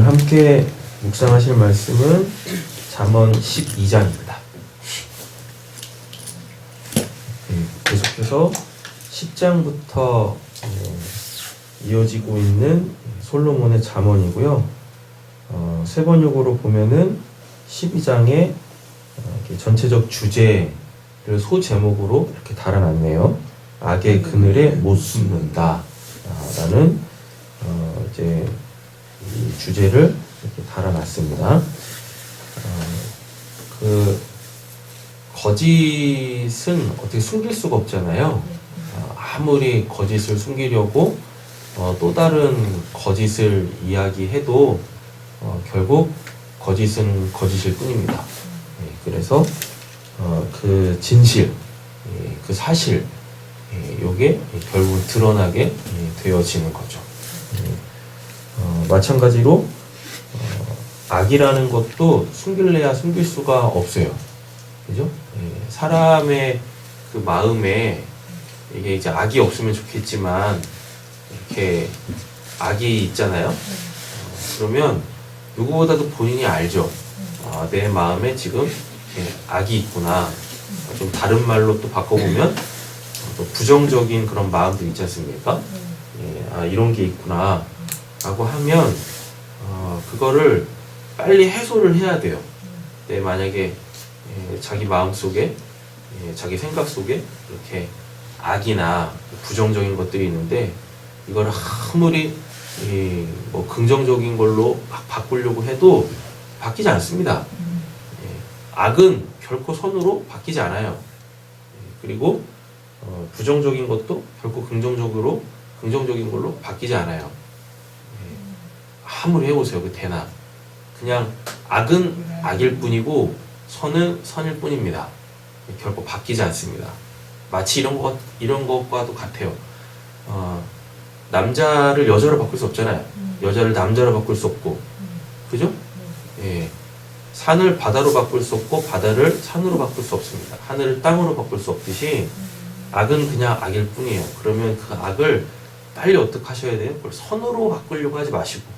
오늘 함께 묵상하실 말씀은 잠언 12장입니다. 계속해서 10장부터 이어지고 있는 솔로몬의 잠언이고요. 세번역으로 보면은 12장의 전체적 주제를 소제목으로 이렇게 달아놨네요. 악의 그늘에 못 숨는다 라는 이제 이 주제를 이렇게 달아놨습니다. 그 거짓은 어떻게 숨길 수가 없잖아요. 아무리 거짓을 숨기려고 또 다른 거짓을 이야기해도 결국 거짓은 거짓일 뿐입니다. 그래서 그 진실, 그 사실, 요게 결국 드러나게 되어지는 거죠. 마찬가지로 악이라는 것도 숨길래야 숨길 수가 없어요. 그죠? 사람의 그 마음에 이게 이제 악이 없으면 좋겠지만 이렇게 악이 있잖아요. 그러면 누구보다도 본인이 알죠. 내 마음에 지금 악이 있구나. 좀 다른 말로 또 바꿔보면 또 부정적인 그런 마음도 있지 않습니까? 이런 게 있구나 라고 하면 그거를 빨리 해소를 해야 돼요. 만약에 자기 마음속에 자기 생각 속에 이렇게 악이나 부정적인 것들이 있는데 이걸 아무리 뭐 긍정적인 걸로 막 바꾸려고 해도 바뀌지 않습니다. 악은 결코 선으로 바뀌지 않아요. 그리고 부정적인 것도 결코 긍정적인 걸로 바뀌지 않아요. 아무리 해보세요. 그 대나 그냥 악은 악일 뿐이고 선은 선일 뿐입니다. 결코 바뀌지 않습니다. 마치 이런 것과도 같아요. 남자를 여자로 바꿀 수 없잖아요. 여자를 남자로 바꿀 수 없고, 그죠? 산을 바다로 바꿀 수 없고 바다를 산으로 바꿀 수 없습니다. 하늘을 땅으로 바꿀 수 없듯이 악은 그냥 악일 뿐이에요. 그러면 그 악을 빨리 어떻게 하셔야 돼요? 그걸 선으로 바꾸려고 하지 마시고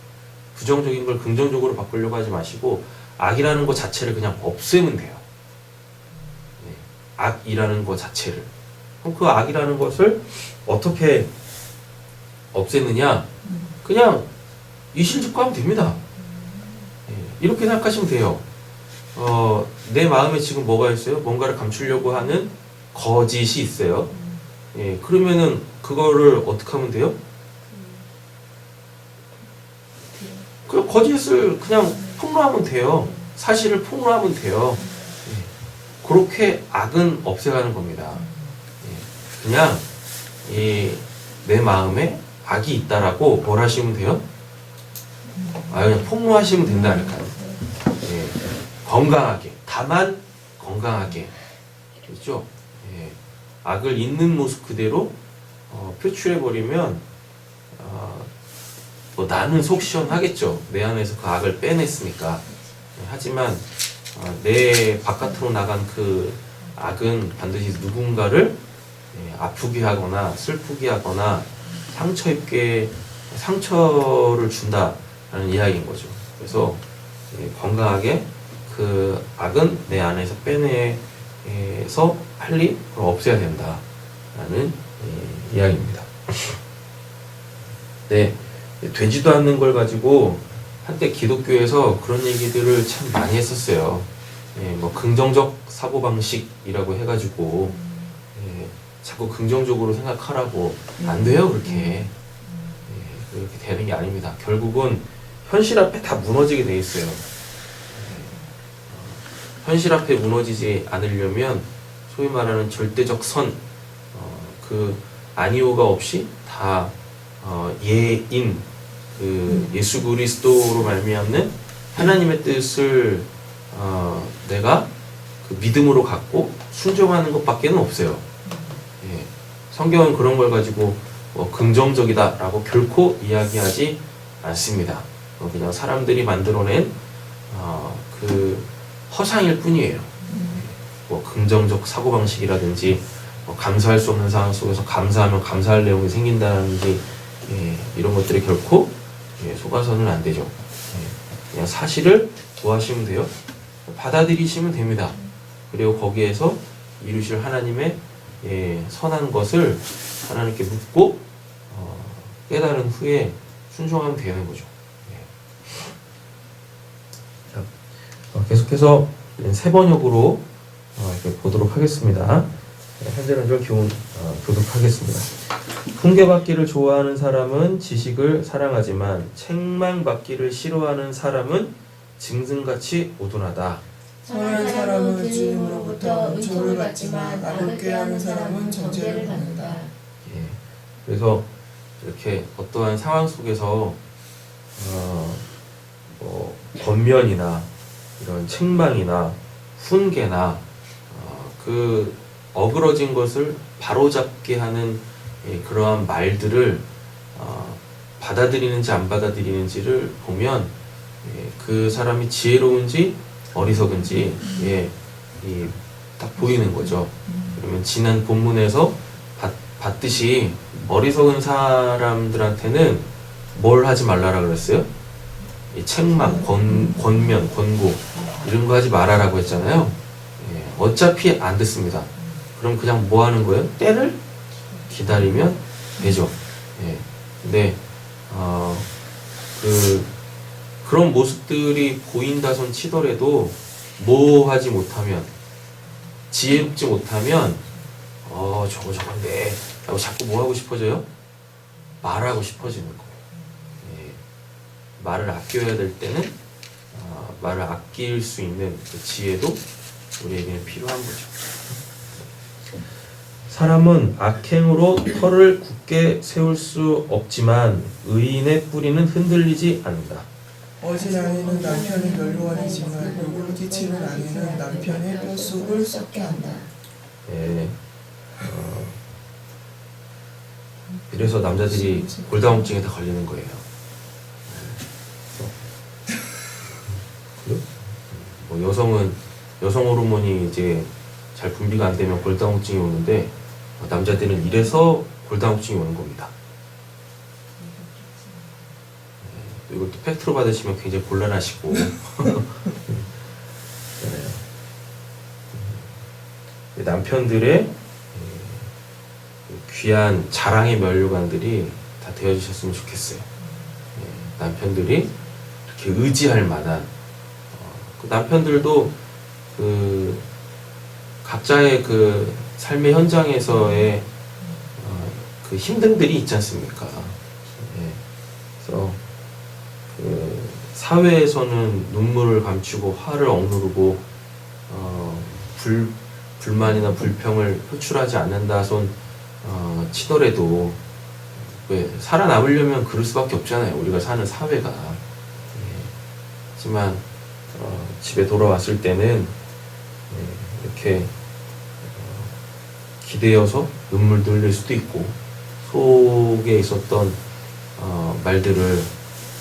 부정적인 걸 긍정적으로 바꾸려고 하지 마시고 악이라는 것 자체를 그냥 없애면 돼요. 악이라는 것 자체를. 그럼 그 악이라는 것을 어떻게 없애느냐? 그냥 이실직고 하면 됩니다. 이렇게 생각하시면 돼요. 내 마음에 지금 뭐가 있어요? 뭔가를 감추려고 하는 거짓이 있어요. 그러면은 그거를 어떻게 하면 돼요? 그 거짓을 그냥 폭로하면 돼요. 사실을 폭로하면 돼요. 그렇게 악은 없애가는 겁니다. 그냥 내 마음에 악이 있다라고 뭘 하시면 돼요? 그냥 폭로하시면 된다니까요. 건강하게, 다만 건강하게, 그렇죠? 악을 있는 모습 그대로 표출해버리면 뭐 나는 속 시원하겠죠. 내 안에서 그 악을 빼냈으니까. 하지만 내 바깥으로 나간 그 악은 반드시 누군가를 아프게 하거나 슬프게 하거나 상처를 준다라는 이야기인 거죠. 그래서 건강하게 그 악은 내 안에서 빼내서 빨리 없애야 된다라는 이야기입니다. 되지도 않는 걸 가지고 한때 기독교에서 그런 얘기들을 참 많이 했었어요. 뭐 긍정적 사고방식이라고 해가지고 자꾸 긍정적으로 생각하라고. 안 돼요. 그렇게 되는 게 아닙니다. 결국은 현실 앞에 다 무너지게 돼 있어요. 현실 앞에 무너지지 않으려면 소위 말하는 절대적 선, 그 아니오가 없이 다 예인, 그 예수 그리스도로 말미암는 하나님의 뜻을 내가 그 믿음으로 갖고 순종하는 것밖에는 없어요. 성경은 그런 걸 가지고 긍정적이다라고 결코 이야기하지 않습니다. 그냥 사람들이 만들어낸 그 허상일 뿐이에요. 뭐 긍정적 사고방식이라든지 감사할 수 없는 상황 속에서 감사하면 감사할 내용이 생긴다든지 이런 것들이 결코 속아서는 안 되죠. 그냥 사실을 뭐 하시면 돼요? 받아들이시면 됩니다. 그리고 거기에서 이루실 하나님의 선한 것을 하나님께 묻고 깨달은 후에 순종하면 되는 거죠. 계속해서 세 번역으로 이렇게 보도록 하겠습니다. 한 절한 절 교독하겠습니다. 훈계받기를 좋아하는 사람은 지식을 사랑하지만 책망받기를 싫어하는 사람은 짐승같이 오둔하다. 선한 사람은 주님으로부터 은총을 받지만 악을 꾀하는 사람은 정죄를 받는다. 그래서 이렇게 어떠한 상황 속에서 권면이나 이런 책망이나 훈계나 그 어그러진 것을 바로잡게 하는 그러한 말들을 받아들이는지 안 받아들이는지를 보면 그 사람이 지혜로운지 어리석은지 딱 보이는 거죠. 그러면 지난 본문에서 봤듯이 어리석은 사람들한테는 뭘 하지 말라라 그랬어요? 이 책망, 권면, 권고 이런 거 하지 말아라고 했잖아요. 어차피 안 듣습니다. 그럼 그냥 뭐 하는 거예요? 때를 기다리면 되죠. 근데 그런 모습들이 보인다손 치더라도 뭐 하지 못하면, 지혜롭지 못하면 저거 저건데 라고 자꾸 뭐 하고 싶어져요? 말하고 싶어지는 거예요. 말을 아껴야 될 때는 말을 아낄 수 있는 그 지혜도 우리에게는 필요한 거죠. 사람은 악행으로 터를 굳게 세울 수 없지만 의인의 뿌리는 흔들리지 않는다. 어진 아내는 남편의 멸류관이지만 욕으로 끼치는 아내는 남편의 뼛속을 썩게 한다. 그래서 남자들이 골다공증에 다 걸리는 거예요. 뭐 여성 호르몬이 이제 잘 분비가 안 되면 골다공증이 오는데 남자들은 이래서 골다공증이 오는 겁니다. 이것도 팩트로 받으시면 굉장히 곤란하시고 남편들의 귀한 자랑의 면류관들이 다 되어주셨으면 좋겠어요. 남편들이 이렇게 의지할 만한 그 남편들도 그 각자의 그 삶의 현장에서의 그 힘듦들이 있지 않습니까? 그래서 그 사회에서는 눈물을 감추고 화를 억누르고 불만이나 불평을 표출하지 않는다 손 치더라도 왜 살아남으려면 그럴 수밖에 없잖아요. 우리가 사는 사회가. 하지만 집에 돌아왔을 때는 이렇게 기대어서 눈물도 흘릴 수도 있고 속에 있었던 말들을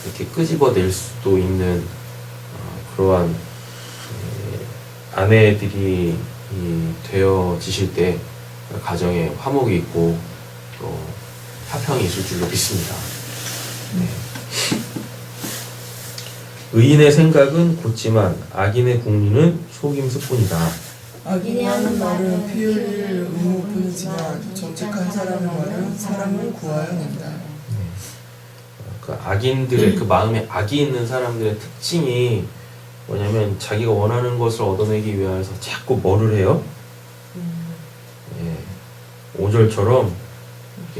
이렇게 끄집어낼 수도 있는 그러한 아내들이 되어지실 때 가정에 화목이 있고 또 화평이 있을 줄로 믿습니다. 의인의 생각은 곧지만 악인의 궁리는 속임수뿐이다. 악인이 하는 말은 피 흘릴 의무뿐이지만 정직한 사람의 말은 사람을 구하여낸다. 그 악인들의 그 마음에 악이 있는 사람들의 특징이 뭐냐면 자기가 원하는 것을 얻어내기 위해서 자꾸 뭐를 해요? 5절처럼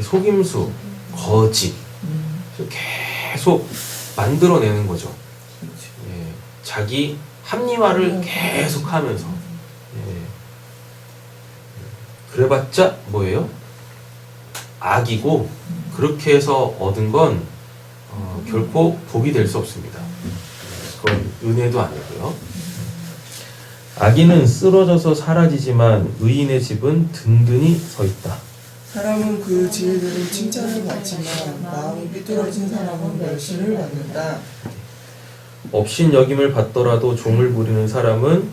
속임수, 거짓 계속 만들어내는 거죠. 자기 합리화를 계속하면서 그래봤자 뭐예요? 악이고 그렇게 해서 얻은 건 결코 복이 될 수 없습니다. 그건 은혜도 아니고요. 악인은 쓰러져서 사라지지만 의인의 집은 든든히 서 있다. 사람은 그 지혜대로 칭찬을 받지만 마음이 삐뚤어진 사람은 멸시를 받는다. 업신여김을 받더라도 종을 부리는 사람은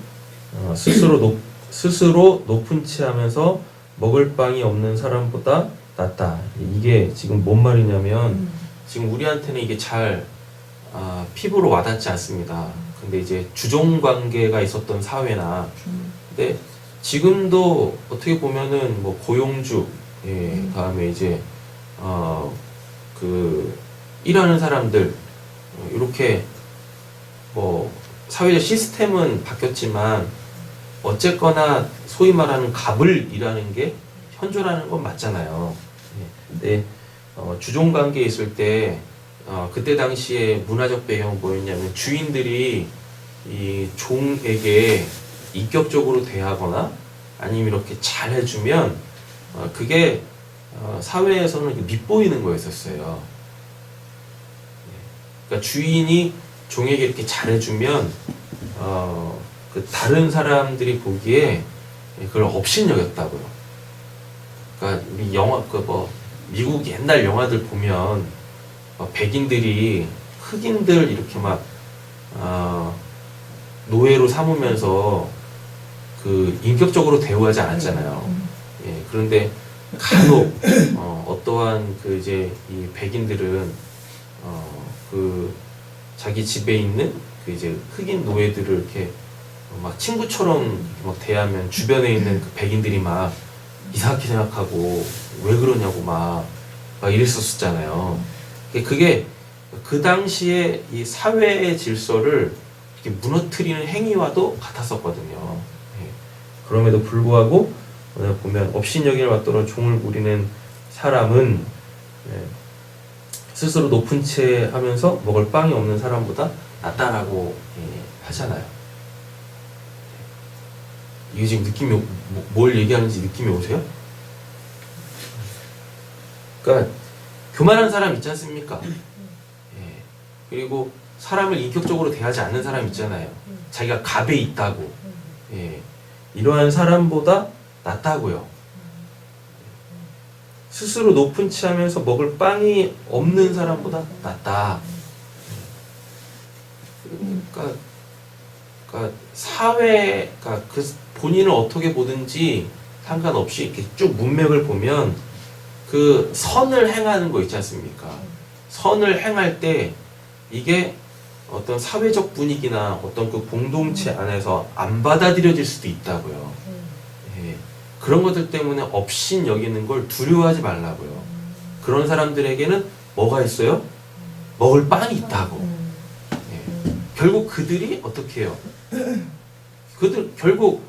스스로 높은 체하면서 먹을 빵이 없는 사람보다 낫다. 이게 지금 뭔 말이냐면 지금 우리한테는 이게 잘 피부로 와닿지 않습니다. 근데 이제 주종 관계가 있었던 사회나, 근데 지금도 어떻게 보면은 뭐 고용주, 예, 다음에 이제 그 일하는 사람들, 이렇게 뭐 사회적 시스템은 바뀌었지만 어쨌거나 소위 말하는 갑을 일하는 게 현존하는 건 맞잖아요. 예, 근데 주종 관계에 있을 때 그때 당시에 문화적 배경은 뭐였냐면 주인들이 이 종에게 인격적으로 대하거나 아니면 이렇게 잘 해주면 그게 사회에서는 밉보이는 거였었어요. 그러니까 주인이 종에게 이렇게 잘해주면 그 다른 사람들이 보기에 그걸 업신여겼다고요. 그러니까 우리 영화 그 뭐 미국 옛날 영화들 보면 백인들이 흑인들 이렇게 막 노예로 삼으면서 그 인격적으로 대우하지 않았잖아요. 예, 그런데 간혹 어떠한 그 이제 이 백인들은 그 자기 집에 있는 그 이제 흑인 노예들을 이렇게 막 친구처럼 이렇게 막 대하면 주변에 있는 그 백인들이 막 이상하게 생각하고 왜 그러냐고 막 이랬었잖아요. 그게 그 당시에 이 사회의 질서를 이렇게 무너뜨리는 행위와도 같았었거든요. 예. 그럼에도 불구하고 오늘 보면 업신여기를 받들어 종을 부리는 사람은 스스로 높은 채 하면서 먹을 빵이 없는 사람보다 낫다라고 하잖아요. 이게 지금 느낌이 뭘 얘기하는지 느낌이 오세요? 그러니까 교만한 사람 있지 않습니까? 예. 그리고 사람을 인격적으로 대하지 않는 사람 있잖아요. 자기가 갑에 있다고. 예. 이러한 사람보다 낫다고요. 스스로 높은 채 하면서 먹을 빵이 없는 사람보다 낫다. 그러니까 사회가 그 본인을 어떻게 보든지 상관없이 이렇게 쭉 문맥을 보면 그 선을 행하는 거 있지 않습니까? 선을 행할 때 이게 어떤 사회적 분위기나 어떤 그 공동체 안에서 안 받아들여질 수도 있다고요. 예. 그런 것들 때문에 업신 여기는 걸 두려워하지 말라고요. 그런 사람들에게는 뭐가 있어요? 먹을 빵이 있다고. 예. 결국 그들이 어떻게 해요? 결국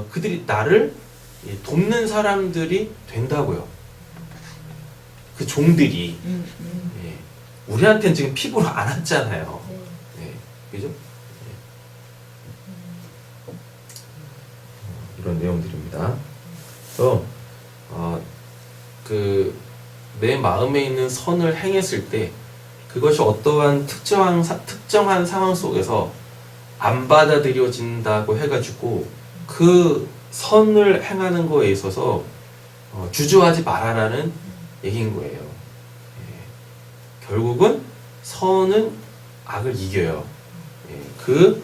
그들이 나를 돕는 사람들이 된다고요. 그 종들이. 예. 우리한테는 지금 피부로 안 왔잖아요. 예. 그죠? 예. 이런 내용들입니다. 그래서 그 내 마음에 있는 선을 행했을 때 그것이 어떠한 특정한 상황 속에서 안 받아들여진다고 해가지고 그 선을 행하는 거에 있어서 주저하지 말아라는 얘기인 거예요. 예. 결국은 선은 악을 이겨요. 예. 그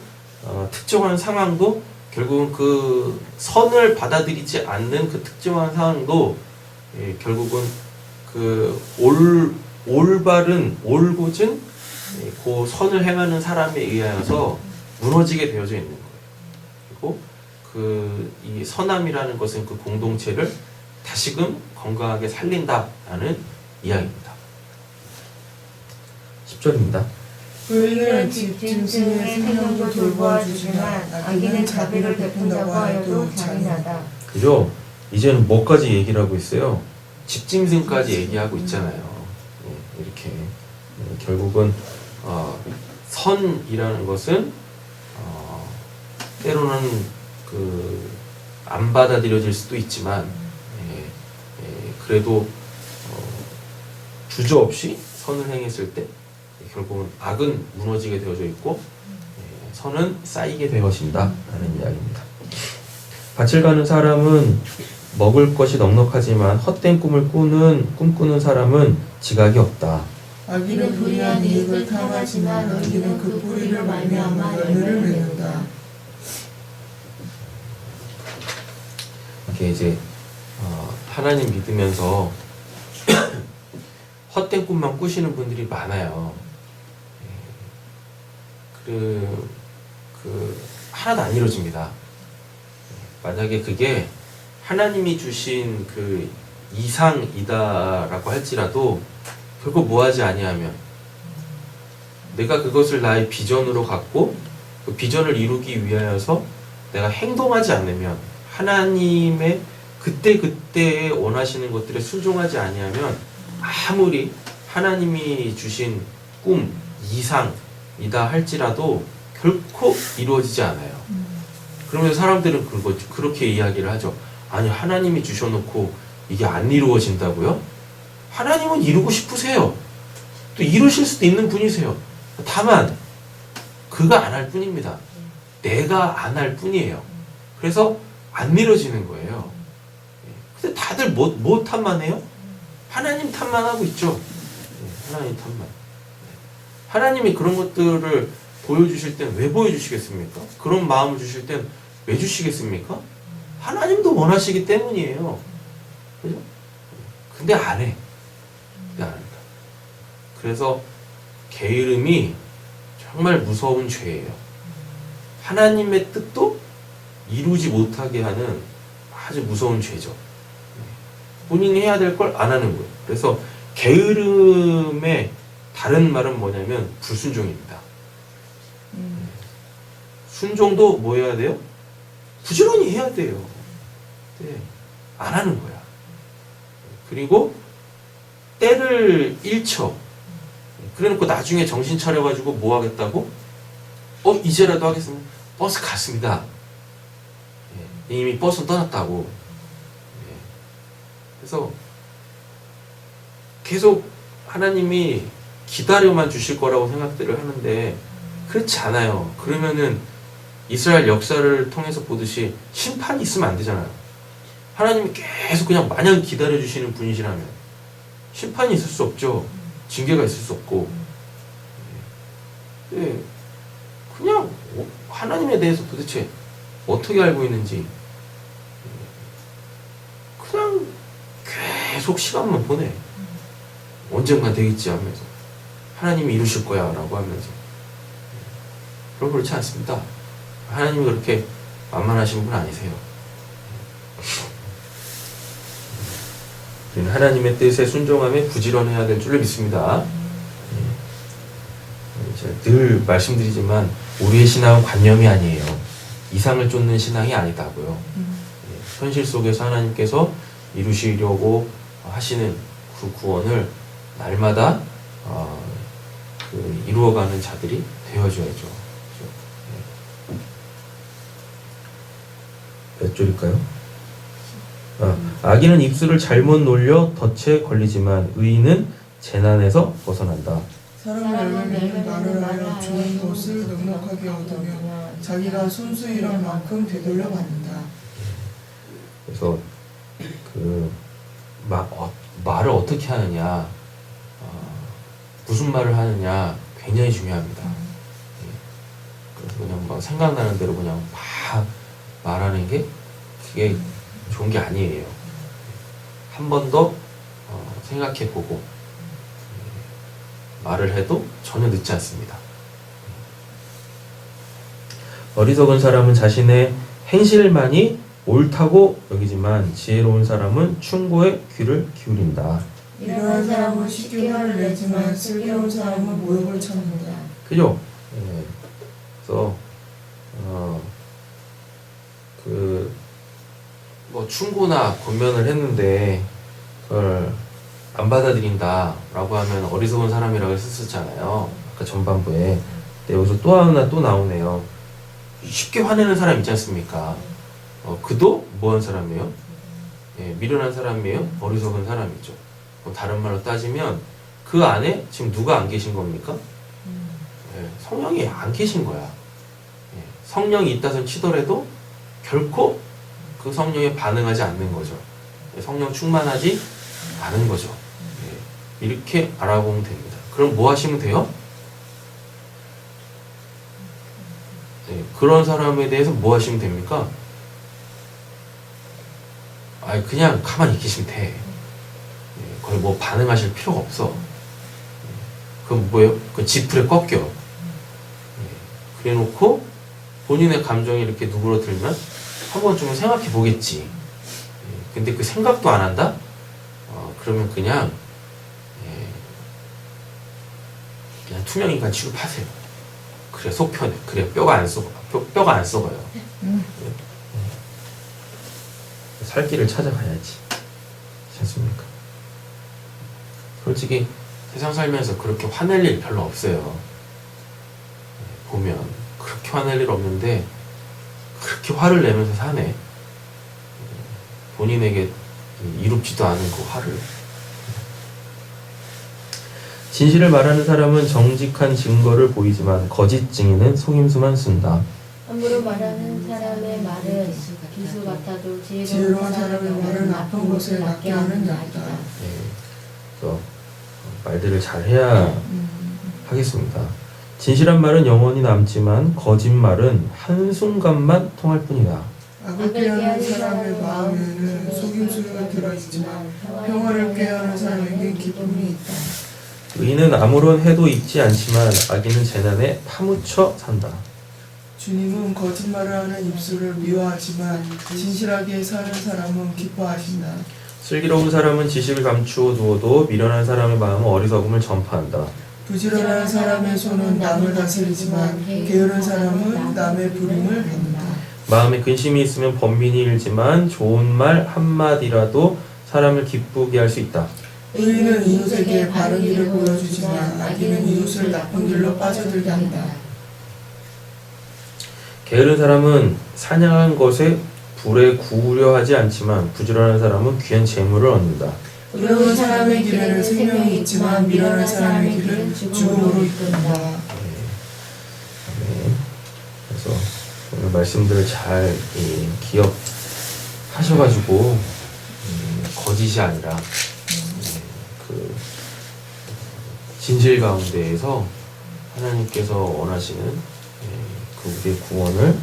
특정한 상황도 결국은 그 선을 받아들이지 않는 그 특정한 상황도 예. 결국은 그 올바른 올곧은 예. 그 선을 행하는 사람에 의하여서 무너지게 되어져 있는 거예요. 그리고 이 선함이라는 것은 그 공동체를 다시금 건강하게 살린다라는 이야기입니다. 10절입니다. 의인은 짐승의 생명도 돌보아 주지만 악인은 자비를 베푼다고 하여도 잔인하다. 그죠? 이제는 뭐까지 얘기를 하고 있어요? 집짐승까지 얘기하고 있잖아요. 이렇게 결국은 선이라는 것은 때로는 안 받아들여질 수도 있지만 그래도 주저없이 선을 행했을 때 결국은 악은 무너지게 되어져 있고 선은 쌓이게 되어진다 라는 이야기입니다. 밭을 가는 사람은 먹을 것이 넉넉하지만 헛된 꿈을 꿈꾸는 사람은 지각이 없다. 악인은 불의한 이익을 탐하지만 의인은 그 뿌리를 말미암아 열매를 맺는다. 이렇게 이제 하나님 믿으면서 헛된 꿈만 꾸시는 분들이 많아요. 하나도 안 이루어집니다. 만약에 그게 하나님이 주신 그 이상이다라고 할지라도 결국 뭐하지 아니하면 내가 그것을 나의 비전으로 갖고 그 비전을 이루기 위하여서 내가 행동하지 않으면 하나님의 그때그때 원하시는 것들에 순종하지 아니하면 아무리 하나님이 주신 꿈, 이상이다 할지라도 결코 이루어지지 않아요. 그러면서 사람들은 그렇게 이야기를 하죠. 아니 하나님이 주셔놓고 이게 안 이루어진다고요? 하나님은 이루고 싶으세요. 또 이루실 수도 있는 분이세요. 다만 그가 안 할 뿐입니다. 내가 안 할 뿐이에요. 그래서 안 이루어지는 거예요. 근데 다들 뭐 탓만 해요? 하나님 탓만 하고 있죠. 하나님 탓만. 하나님이 그런 것들을 보여주실 땐 왜 보여주시겠습니까? 그런 마음을 주실 땐 왜 주시겠습니까? 하나님도 원하시기 때문이에요. 그죠? 근데 안 해. 근데 안 한다. 그래서 게으름이 정말 무서운 죄예요. 하나님의 뜻도 이루지 못하게 하는 아주 무서운 죄죠. 본인이 해야 될 걸 안 하는 거예요. 그래서 게으름의 다른 말은 뭐냐면 불순종입니다. 순종도 뭐 해야 돼요? 부지런히 해야 돼요. 네. 안 하는 거야. 그리고 때를 잃죠. 그래놓고 나중에 정신 차려가지고 뭐 하겠다고? 이제라도 하겠습니다. 버스 갔습니다. 이미 버스는 떠났다고. 그래서 계속 하나님이 기다려만 주실 거라고 생각들을 하는데 그렇지 않아요. 그러면은 이스라엘 역사를 통해서 보듯이 심판이 있으면 안 되잖아요. 하나님이 계속 그냥 마냥 기다려주시는 분이시라면 심판이 있을 수 없죠. 징계가 있을 수 없고. 네. 그냥 하나님에 대해서 도대체 어떻게 알고 있는지 그냥 계속 시간만 보내. 언젠가 되겠지 하면서 하나님이 이루실 거야 라고 하면서. 그럼 그렇지 않습니다. 하나님이 그렇게 만만하신 분 아니세요. 우리는 하나님의 뜻에 순종하며 부지런해야 될 줄을 믿습니다. 제가 늘 말씀드리지만 우리의 신앙은 관념이 아니에요. 이상을 쫓는 신앙이 아니다고요. 현실 속에서 하나님께서 이루시려고 하시는 그 구원을 날마다 이루어가는 자들이 되어줘야죠. 몇 줄일까요? 악인은 입술을 잘못 놀려 덫에 걸리지만 의인은 재난에서 벗어난다. 사람은 열매는 말을 하여 좋은 것을 넉넉하게 얻으며 자기가 순수 일한 만큼 되돌려 받는다. 그래서 말을 어떻게 하느냐, 무슨 말을 하느냐 굉장히 중요합니다. 그래서 그냥 막 생각나는 대로 그냥 막 말하는 게 그게 좋은 게 아니에요. 한 번 더 생각해보고 말을 해도 전혀 늦지 않습니다. 어리석은 사람은 자신의 행실만이 옳다고 여기지만 지혜로운 사람은 충고에 귀를 기울인다. 이러한 사람은 쉽게 화를 내지만 슬기로운 사람은 모욕을 참는다. 그죠? 그래서 뭐 충고나 권면을 했는데 그걸 안 받아들인다라고 하면 어리석은 사람이라고 했었잖아요. 아까 전반부에. 근데 여기서 또 하나 또 나오네요. 쉽게 화내는 사람 있지 않습니까? 그도 뭐한 사람이에요? 미련한 사람이에요? 어리석은 사람이죠. 다른 말로 따지면 그 안에 지금 누가 안 계신 겁니까? 성령이 안 계신 거야. 성령이 있다선 치더라도 결코 그 성령에 반응하지 않는 거죠. 성령 충만하지 않은 거죠. 이렇게 알아보면 됩니다. 그럼 뭐 하시면 돼요? 그런 사람에 대해서 뭐 하시면 됩니까? 그냥 가만히 계시면 돼. 거의 뭐 반응하실 필요가 없어. 그건 뭐예요? 그 지풀에 꺾여. 그래놓고 본인의 감정이 이렇게 누그러들면 한 번쯤은 생각해 보겠지. 근데 그 생각도 안 한다? 그러면 그냥 투명인간 취급하세요. 그래 속 편해. 그래 뼈가 안 썩어요. 살 길을 찾아가야지. 그렇지 않습니까? 솔직히 세상 살면서 그렇게 화낼 일 별로 없어요. 보면 그렇게 화낼 일 없는데 그렇게 화를 내면서 사네. 본인에게 이롭지도 않은 그 화를. 진실을 말하는 사람은 정직한 증거를 보이지만 거짓 증인은 속임수만 쓴다. 함부로 말하는 사람의 말은 기수 같아도 지혜로운 사람의 말은 아픈 곳에 낫게 하는 약이다. 그래서 말들을 잘 해야 하겠습니다. 진실한 말은 영원히 남지만 거짓말은 한순간만 통할 뿐이다. 악을 꾀하는 사람의 마음에는 속임수가 들어있지만 평화를 꾀하는 사람에게 기쁨이 있다. 의인은 아무런 해도 입지 않지만 악인은 재난에 파묻혀 산다. 주님은 거짓말을 하는 입술을 미워하지만 진실하게 사는 사람은 기뻐하신다. 슬기로운 사람은 지식을 감추어 두어도 미련한 사람의 마음은 어리석음을 전파한다. 부지런한 사람의 손은 남을 다스리지만 게으른 사람은 남의 부림을 받는다. 마음에 근심이 있으면 번민이 일지만 좋은 말 한마디라도 사람을 기쁘게 할 수 있다. 의인은 이웃에게 바른 길을 보여주지만 악인은 이웃을 나쁜 길로 빠져들게 한다. 게으른 사람은 사냥한 것에 불에 구우려 하지 않지만 부지런한 사람은 귀한 재물을 얻는다. 의로운 사람의 길에는 생명이 있지만 미련한 사람의 길은 죽음으로 이끈다. 그래서 오늘 말씀들을 잘 기억하셔가지고 거짓이 아니라 그 진실 가운데에서 하나님께서 원하시는 그 우리의 구원을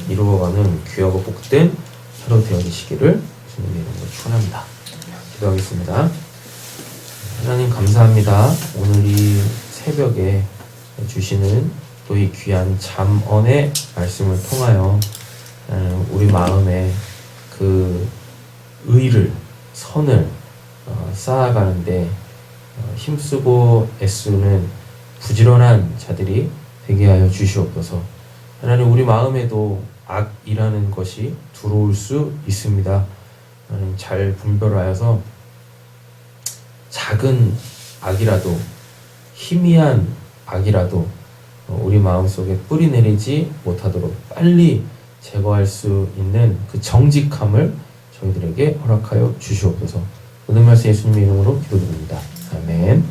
이루어가는 귀하고 복된 하루 되어지시기를 주님의 이름으로 축원합니다. 기도하겠습니다. 하나님 감사합니다. 오늘 이 새벽에 주시는 또 이 귀한 잠언의 말씀을 통하여 우리 마음에 그 의를 선을 쌓아가는데 힘쓰고 애쓰는 부지런한 자들이 되게 하여 주시옵소서. 하나님 우리 마음에도 악이라는 것이 들어올 수 있습니다. 하나님 잘 분별하여서 작은 악이라도 희미한 악이라도 우리 마음속에 뿌리 내리지 못하도록 빨리 제거할 수 있는 그 정직함을 저희들에게 허락하여 주시옵소서. 모든 말씀 예수님의 이름으로 기도드립니다. 아멘.